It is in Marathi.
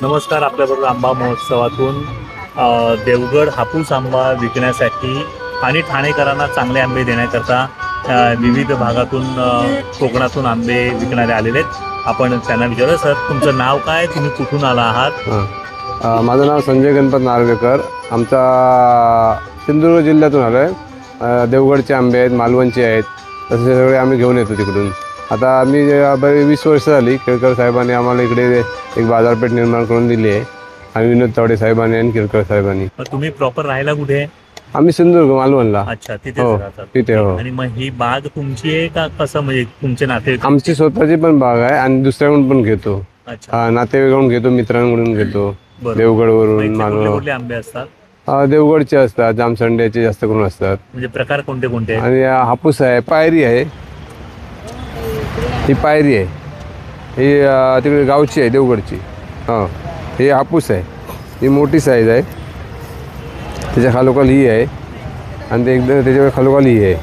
नमस्कार. आपल्याबरोबर आंबा महोत्सवातून देवगड हापूस आंबा विकण्यासाठी आणि ठाणेकरांना चांगले आंबे देण्याकरता विविध भागातून कोकणातून आंबे विकणारे आलेले आहेत. आपण त्यांना विचारूया, सर तुमचं नाव काय, तुम्ही कुठून आला आहात? माझं नाव संजय गणपत नार्वेकर. आमचा सिंधुदुर्ग जिल्ह्यातून आलो आहे. देवगडचे आंबे आहेत, मालवणचे आहेत, तसे सगळे आम्ही घेऊन येतो तिकडून. आता आम्ही बरे 20 वर्ष झाली केळकर साहेबांनी आम्हाला इकडे एक बाजारपेठ निर्माण करून दिली आहे. आणि विनोद तावडे साहेबांनी आणि केळकर साहेबांनी. तुम्ही प्रॉपर राहायला कुठे आहे? आम्ही सिंधुदुर्ग मालवणला. अच्छा, तिथे हो, राहतात तिथे. हो. आणि मग ही बाग तुमची आहे का कसं, म्हणजे तुमचे नाते? आमची स्वतःची पण बाग आहे आणि दुसऱ्याकडून पण घेतो. अच्छा, नातेवाईकडून घेतो, मित्रांकडून घेतो. बरं. देवगडवरून कुठले आंबे असतात? देवगडचे असतात, जामसंड्याचे जास्त करून असतात. म्हणजे प्रकार कोणते कोणते आहेत? आणि हापूस आहे, पायरी आहे, ही पायरी आहे, ही तिकडे गावची आहे देवगडची. हां, ही हापूस आहे, ही मोठी साईज आहे, त्याच्या खालोखाल ही आहे आणि ते एकदम त्याच्या खालोखाल ही आहे.